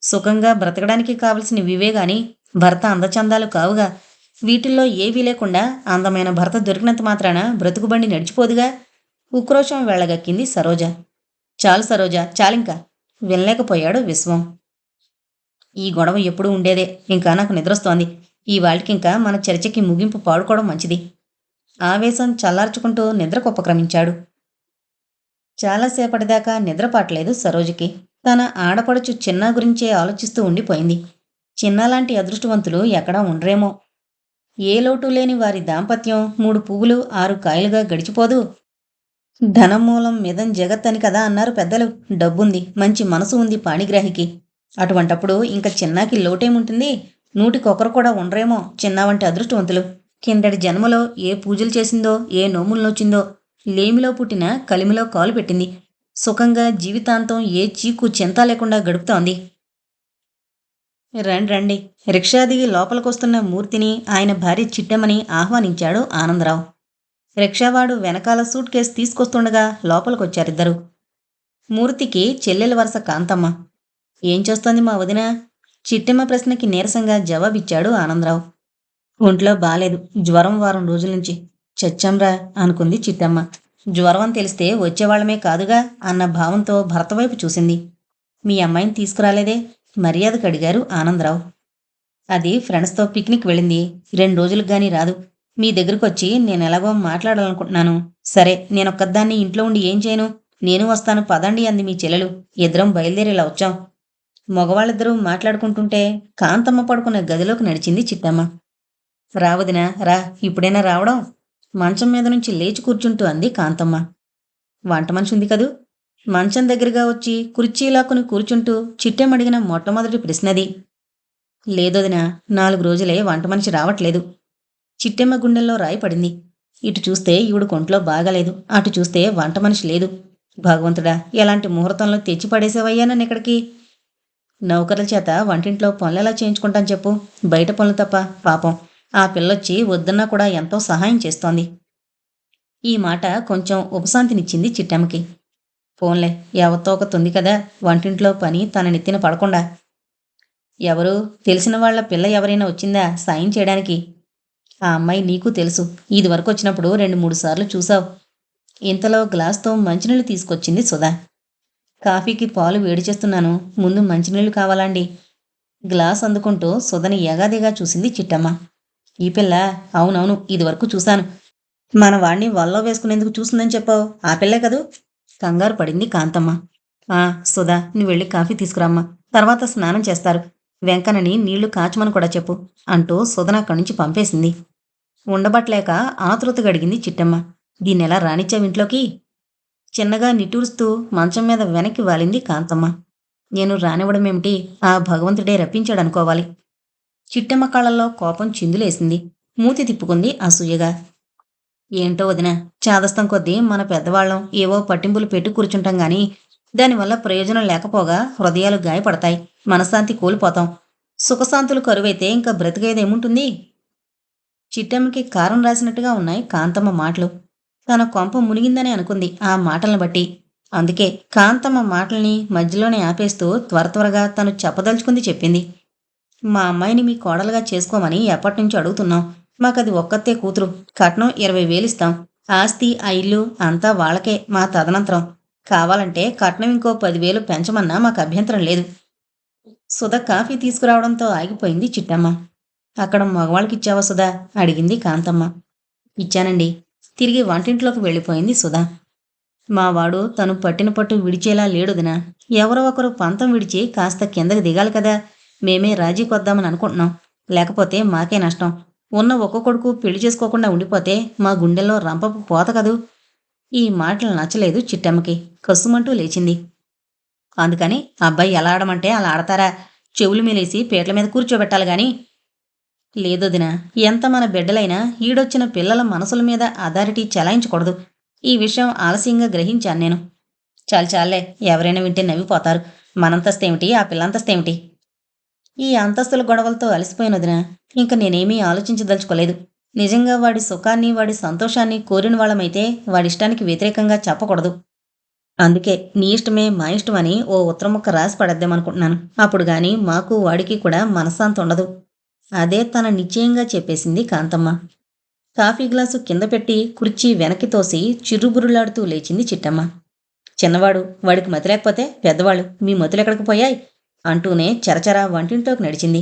సుఖంగా బ్రతకడానికి కావలసినవివే గాని భర్త అందచందాలు కావుగా. వీటిల్లో ఏవీ లేకుండా అందమైన భర్త దొరికినంత మాత్రాన బ్రతుకుబండి నడిచిపోదుగా. ఉక్రోషం వెళ్ళగక్కింది సరోజ. చాలు సరోజ, చాలింకా వినలేకపోయాడు విశ్వం. ఈ గొడవ ఎప్పుడూ ఉండేదే. ఇంకా నాకు నిద్రొస్తోంది. ఇవాళకింకా మన చర్చకి ముగింపు పాడుకోవడం మంచిది. ఆవేశం చల్లార్చుకుంటూ నిద్రకుపక్రమించాడు. చాలాసేపటిదాకా నిద్రపాట్లేదు సరోజకి. తన ఆడపడుచు చిన్నా గురించే ఆలోచిస్తూ ఉండిపోయింది. చిన్నాలాంటి అదృష్టవంతులు ఎక్కడా ఉండరేమో. ఏ లోటు లేని వారి దాంపత్యం 3 పువ్వులు 6 కాయలుగా గడిచిపోదు. ధనం మూలం మిదం జగత్ అని కదా అన్నారు పెద్దలు. డబ్బుంది, మంచి మనసు ఉంది పాణిగ్రాహికి. అటువంటప్పుడు ఇంక చిన్నాకి లోటేముంటుంది? 100కొకరు కూడా ఉండరేమో చిన్నా వంటి అదృష్టవంతులు. కిందటి జన్మలో ఏ పూజలు చేసిందో, ఏ నోములు నోచిందో, లేమిలో పుట్టిన కలిమిలో కాలు పెట్టింది. సుఖంగా జీవితాంతం ఏ చీకు చింత లేకుండా గడుపుతోంది. రండి రండి. రిక్షా దిగి లోపలికొస్తున్న మూర్తిని, ఆయన భార్య చిట్టమ్మని ఆహ్వానించాడు ఆనందరావు. రిక్షావాడు వెనకాల సూట్ కేసు తీసుకొస్తుండగా లోపలికొచ్చారిద్దరు. మూర్తికి చెల్లెల వరుస కాంతమ్మ. ఏం చేస్తోంది మా వదిన? చిట్టమ్మ ప్రశ్నకి నీరసంగా జవాబిచ్చాడు ఆనందరావు. ఒంట్లో బాలేదు, జ్వరం వారం రోజుల నుంచి. చచ్చాంరా అనుకుంది చిట్టమ్మ. జ్వరం అని తెలిస్తే వచ్చేవాళ్లమే కాదుగా అన్న భావంతో భర్త వైపు చూసింది. మీ అమ్మాయిని తీసుకురాలేదే? మర్యాదకు అడిగారు ఆనందరావు. అది ఫ్రెండ్స్తో పిక్నిక్ వెళ్ళింది. 2 రోజులకు గానీ రాదు. మీ దగ్గరకొచ్చి నేనెలాగో మాట్లాడాలనుకుంటున్నాను. సరే, నేనొక్కదాన్ని ఇంట్లో ఉండి ఏం చేయను? నేను వస్తాను పదండి అంది మీ చెల్లెలు. ఇద్దరం బయలుదేరేలా వచ్చాం. మగవాళ్ళిద్దరూ మాట్లాడుకుంటుంటే కాంతమ్మ పడుకున్న గదిలోకి నడిచింది చిట్టమ్మ. రావదినా రా, ఇప్పుడైనా రావడం? మంచం మీద నుంచి లేచి కూర్చుంటూ అంది కాంతమ్మ. వంట మనిషి ఉంది కదూ? మంచం దగ్గరగా వచ్చి కుర్చీలాక్కుని కూర్చుంటూ చిట్టెమ్మడిగిన మొట్టమొదటి ప్రశ్నది. లేదొదినా, 4 రోజులే వంట మనిషి రావట్లేదు. చిట్టెమ్మ గుండెల్లో రాయి పడింది. ఇటు చూస్తే ఈవిడ కొంట్లో బాగాలేదు, అటు చూస్తే వంట మనిషి లేదు. భగవంతుడా, ఎలాంటి ముహూర్తంలో తెచ్చి పడేసేవయ్యా నన్ను ఇక్కడికి? నౌకర్ల చేత వంటింట్లో పనులెలా చేయించుకుంటాను చెప్పు? బయట పనులు తప్ప. పాపం ఆ పిల్లొచ్చి వద్దన్నా కూడా ఎంతో సహాయం చేస్తోంది. ఈ మాట కొంచెం ఉపశాంతినిచ్చింది చిట్టమ్మకి. పోన్లే, ఎవరితో ఒకతుంది కదా వంటింట్లో పని తన నెత్తిన పడకుండా. ఎవరు? తెలిసిన వాళ్ల పిల్ల ఎవరైనా వచ్చిందా సాయం చేయడానికి? ఆ అమ్మాయి నీకు తెలుసు. ఇదివరకు వచ్చినప్పుడు 2-3 సార్లు చూసావు. ఇంతలో గ్లాస్తో మంచినీళ్ళు తీసుకొచ్చింది సుధా. కాఫీకి పాలు వేడి చేస్తున్నాను, ముందు మంచినీళ్ళు కావాలాండి? గ్లాస్ అందుకుంటూ సుధని ఎగాదిగా చూసింది చిట్టమ్మ. ఈ పిల్ల? అవునవును, ఇదివరకు చూశాను. మన వాణ్ణి వల్లో వేసుకునేందుకు చూసిందని చెప్పావు, ఆ పిల్లే కదూ? కంగారు పడింది కాంతమ్మ. ఆ సుధా, నువ్వు వెళ్ళి కాఫీ తీసుకురామ్మా. తర్వాత స్నానం చేస్తారు. వెంకన్నని నీళ్లు కాచమని కూడా చెప్పు అంటూ సుధన అక్కడి నుంచి పంపేసింది. ఉండబట్లేక ఆతృతగా అడిగింది చిట్టమ్మ. దీన్నెలా రానిచ్చావు ఇంట్లోకి? చిన్నగా నిట్టూరుస్తూ మంచం మీద వెనక్కి వాలింది కాంతమ్మ. నేను రానివ్వడమేమిటి? ఆ భగవంతుడే రప్పించాడనుకోవాలి. చిట్టమ్మ కళ్ళల్లో కోపం చిందులేసింది. మూతి తిప్పుకుంది అసూయగా. ఏంటో వదిన, చాదస్తం కొద్దీ మన పెద్దవాళ్ళం ఏవో పట్టింపులు పెట్టి కూర్చుంటాం గాని దానివల్ల ప్రయోజనం లేకపోగా హృదయాలు గాయపడతాయి, మనశ్శాంతి కోల్పోతాం. సుఖశాంతులు కరువైతే ఇంకా బ్రతికేదేముంటుంది? చిట్టమ్మకి కారం రాసినట్టుగా ఉన్నాయి కాంతమ్మ మాటలు. తన కొంప మునిగిందని అనుకుంది ఆ మాటలను బట్టి. అందుకే కాంతమ్మ మాటల్ని మధ్యలోనే ఆపేస్తూ త్వర త్వరగా తను చెప్పదలుచుకుంది చెప్పింది. మా అమ్మాయిని మీ కోడలుగా చేసుకోమని ఎప్పటినుంచో అడుగుతున్నాం. మాకది ఒక్కతే కూతురు. కట్నం 20,000 ఇస్తాం. ఆస్తి ఆ ఇల్లు అంతా వాళ్ళకే మా తదనంతరం. కావాలంటే కట్నం ఇంకో 10,000 పెంచమన్నా మాకు అభ్యంతరం లేదు. సుధ కాఫీ తీసుకురావడంతో ఆగిపోయింది చిట్టమ్మ. అక్కడ మగవాళ్ళకిచ్చావా సుధా? అడిగింది కాంతమ్మ. ఇచ్చానండి. తిరిగి వంటింట్లోకి వెళ్ళిపోయింది సుధ. మావాడు తను పట్టిన పట్టు విడిచేలా లేడుదినా. ఎవరో ఒకరు పంతం విడిచి కాస్త కిందకి దిగాలి కదా. మేమే రాజీకొద్దామని అనుకుంటున్నాం. లేకపోతే మాకే నష్టం. ఉన్న ఒక్క కొడుకు పెళ్లి చేసుకోకుండా ఉండిపోతే మా గుండెల్లో రంపపు పోత కదూ. ఈ మాటలు నచ్చలేదు చిట్టమ్మకి. కస్సుమంటూ లేచింది. అందుకని అబ్బాయి ఎలా ఆడమంటే అలా ఆడతారా? చెవులు మేలేసి పీటల మీద కూర్చోబెట్టాలి గాని. లేదొదినా, ఎంత మన బిడ్డలైనా ఈడొచ్చిన పిల్లల మనసుల మీద అథారిటీ చెలాయించకూడదు. ఈ విషయం ఆలస్యంగా గ్రహించాను నేను. చాలే, ఎవరైనా వింటే నవ్విపోతారు. మనంతస్తేమిటి, ఆ పిల్లంతస్తేమిటి? ఈ అంతస్తుల గొడవలతో అలసిపోయినొదినా. ఇంక నేనేమీ ఆలోచించదలుచుకోలేదు. నిజంగా వాడి సుఖాన్ని, వాడి సంతోషాన్ని కోరిన వాళ్ళమైతే వాడిష్టానికి వ్యతిరేకంగా చెప్పకూడదు. అందుకే నీ ఇష్టమే మా ఇష్టమని ఓ ఉత్తరం ముక్క రాసి పడేద్దామనుకుంటున్నాను. అప్పుడు గాని మాకు వాడికి కూడా మనశ్శాంతి ఉండదు. అదే తన నిశ్చయంగా చెప్పేసింది కాంతమ్మ. కాఫీ గ్లాసు కింద పెట్టి కుర్చీ వెనక్కి తోసి చిర్రుబుర్రులాడుతూ లేచింది చిట్టమ్మ. చిన్నవాడు, వాడికి మతి లేకపోతే పెద్దవాళ్ళు మీ మతులెక్కడికి పోయాయి అంటూనే చరచరా వంటింట్లోకి నడిచింది.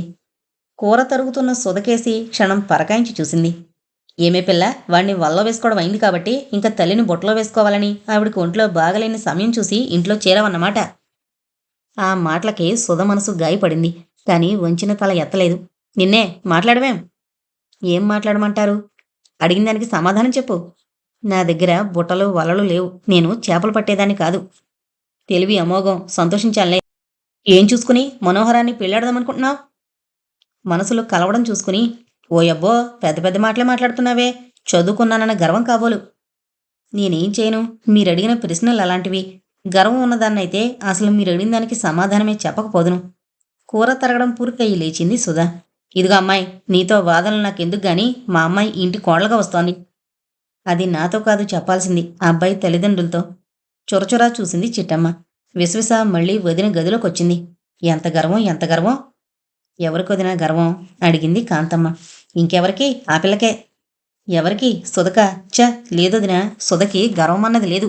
కూర తరుగుతున్న సుధకేసి క్షణం పరకాయించి చూసింది. ఏమే పిల్ల, వాణ్ణి వల్లో వేసుకోవడం అయింది కాబట్టి ఇంకా తల్లిని బొట్టలో వేసుకోవాలని ఆవిడికి ఒంట్లో బాగలేని సమయం చూసి ఇంట్లో చేరావన్నమాట. ఆ మాటలకి సుధ మనసు గాయపడింది. కాని వంచిన తల ఎత్తలేదు. నిన్నే మాట్లాడవేం? ఏం మాట్లాడమంటారు? అడిగిన దానికి సమాధానం చెప్పు. నా దగ్గర బుట్టలు వలలు లేవు. నేను చేపలు పట్టేదాన్ని కాదు. తెలివి అమోఘం, సంతోషించాలే. ఏం చూసుకుని మనోహరాన్ని పెళ్ళాడదామనుకుంటున్నావు? మనసులో కలవడం చూసుకుని. ఓయబ్బో, పెద్ద పెద్ద మాటలే మాట్లాడుతున్నావే. చదువుకున్నానన్న గర్వం కాబోలు. నేనేం చేయను? మీరడిగిన ప్రశ్నలు అలాంటివి. గర్వం ఉన్నదాన్నైతే అసలు మీరడిగిన దానికి సమాధానమే చెప్పకపోదును. కూర తరగడం పూర్తయి లేచింది సుధా. ఇదిగో అమ్మాయి, నీతో వాదనలు నాకెందుకు గాని మా అమ్మాయి ఇంటి కోడలుగా వస్తోంది. అది నాతో కాదు చెప్పాల్సింది, ఆ అబ్బాయి తల్లిదండ్రులతో. చొరచొరా చూసింది చిట్టమ్మ. విసవిస మళ్ళీ వదిన గదిలోకొచ్చింది. ఎంత గర్వం, ఎంత గర్వం? ఎవరికొదినా గర్వం? అడిగింది కాంతమ్మ. ఇంకెవరికి? ఆ పిల్లకే. ఎవరికి? సుధక? లేదొదినా, సుధకి గర్వమన్నది లేదు.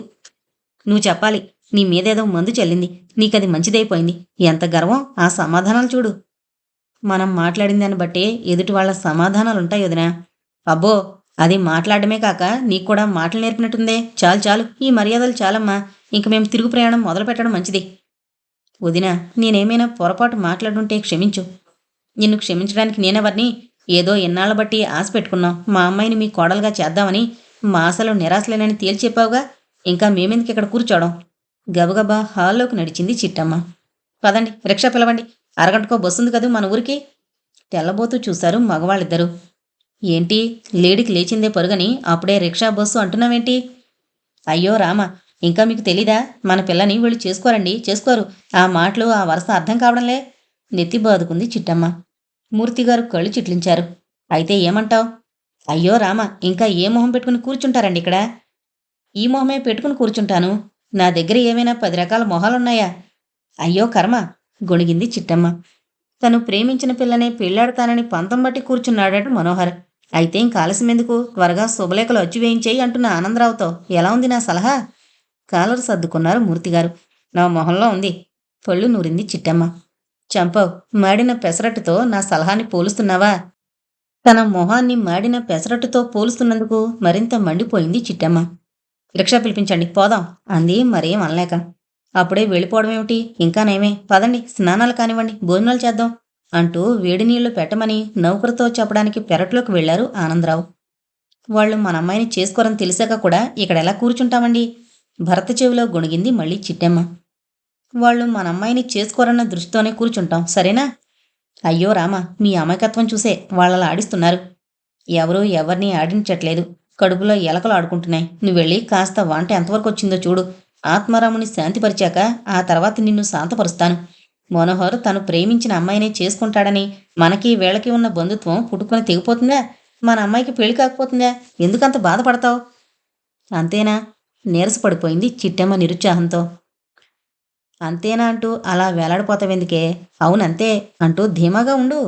నువ్వు చెప్పాలి. నీ మీదేదో మందు చల్లింది. నీకది మంచిదైపోయింది. ఎంత గర్వం? ఆ సమాధానాలు చూడు. మనం మాట్లాడిన దాన్ని బట్టే ఎదుటి వాళ్ళ సమాధానాలుంటాయి వదినా. అబ్బో, అది మాట్లాడమే కాక నీకు కూడా మాటలు నేర్పినట్టుందే. చాలు, ఈ మర్యాదలు చాలమ్మా. ఇంక మేము తిరుగు ప్రయాణం మొదలు పెట్టడం మంచిది. వదినా, నేనేమైనా పొరపాటు మాట్లాడుంటే క్షమించు. నిన్ను క్షమించడానికి నేనెవర్ని? ఏదో ఎన్నాళ్ల బట్టి ఆశ పెట్టుకున్నాం మా అమ్మాయిని మీ కోడలుగా చేద్దామని. మా ఆశలు నిరాశలేనని తేల్చి చెప్పావుగా. ఇంకా మేమెందుకు ఇక్కడ కూర్చోవడం? గబగబా హాల్లోకి నడిచింది చిట్టమ్మ. పదండి, రిక్షా పిలవండి. అరగంటకో బస్సుంది కదూ మన ఊరికి. తెల్లబోతూ చూశారు మగవాళ్ళిద్దరూ. ఏంటి, లేడికి లేచిందే పరుగని అప్పుడే రిక్షా బస్సు అంటున్నావేంటి? అయ్యో రామ, ఇంకా మీకు తెలీదా? మన పిల్లని వీళ్ళు చేసుకోరండి, చేసుకోరు. ఆ మాటలు, ఆ వరస అర్థం కావడంలే. నెత్తి బాదుకుంది చిట్టమ్మ. మూర్తిగారు కళ్ళు చిట్లించారు. అయితే ఏమంటావ్? అయ్యో రామ, ఇంకా ఏ మొహం పెట్టుకుని కూర్చుంటారండి ఇక్కడ? ఈ మొహమే పెట్టుకుని కూర్చుంటాను. నా దగ్గర ఏమైనా 10 రకాల మొహాలున్నాయా? అయ్యో కర్మ, గొణిగింది చిట్టమ్మ. తను ప్రేమించిన పిల్లనే పెళ్లాడతానని పంతం బట్టి కూర్చున్నాడట మనోహర్. అయితే ఇంక ఆలస్యమెందుకు? త్వరగా శుభలేఖలు అచ్చు వేయించేయి అంటున్న ఆనందరావుతో. ఎలా ఉంది నా సలహా? కాలరు సర్దుకున్నారు మూర్తిగారు. నా మొహంలో ఉంది. పళ్ళు నూరింది చిట్టమ్మ. చంపవ్, మాడిన పెసరట్టుతో నా సలహాని పోలుస్తున్నావా? తన మొహాన్ని మాడిన పెసరట్టుతో పోలుస్తున్నందుకు మరింత మండిపోయింది చిట్టమ్మ. రిక్షా పిలిపించండి, పోదాం అంది మరేం అనలేక. అప్పుడే వెళ్ళిపోవడమేమిటి? ఇంకా నేమే. పదండి, స్నానాలు కానివ్వండి, భోజనాలు చేద్దాం అంటూ వేడి నీళ్లు పెట్టమని నౌకరుతో చెప్పడానికి పెరట్లోకి వెళ్లారు ఆనందరావు. వాళ్ళు మన అమ్మాయిని చేసుకోరని తెలిసాక కూడా ఇక్కడెలా కూర్చుంటామండి? భర్త చెవిలో గొణిగింది మళ్ళీ చిట్టమ్మ. వాళ్ళు మన అమ్మాయిని చేసుకోరన్న దృష్టితోనే కూర్చుంటాం, సరేనా? అయ్యో రామ, మీ అమాయకత్వం చూసే వాళ్ళలా ఆడిస్తున్నారు. ఎవరూ ఎవరినీ ఆడించట్లేదు. కడుపులో ఎలకలు ఆడుకుంటున్నాయి. నువ్వెళ్ళి కాస్త వంట ఎంతవరకు వచ్చిందో చూడు. ఆత్మారాముని శాంతిపరిచాక ఆ తర్వాత నిన్ను శాంతపరుస్తాను. మనోహర్ తను ప్రేమించిన అమ్మాయినే చేసుకుంటాడని మనకి వీళ్ళకి ఉన్న బంధుత్వం పుట్టుకొని తెగిపోతుందా? మన అమ్మాయికి పెళ్లి కాకపోతుందా? ఎందుకంత బాధపడతావు? అంతేనా? నీరసపడిపోయింది చిట్టమ్మ నిరుత్సాహంతో. అంతేనా అంటూ అలా వేలాడిపోతావెందుకే? అవునంతే అంటూ ధీమాగా ఉండు.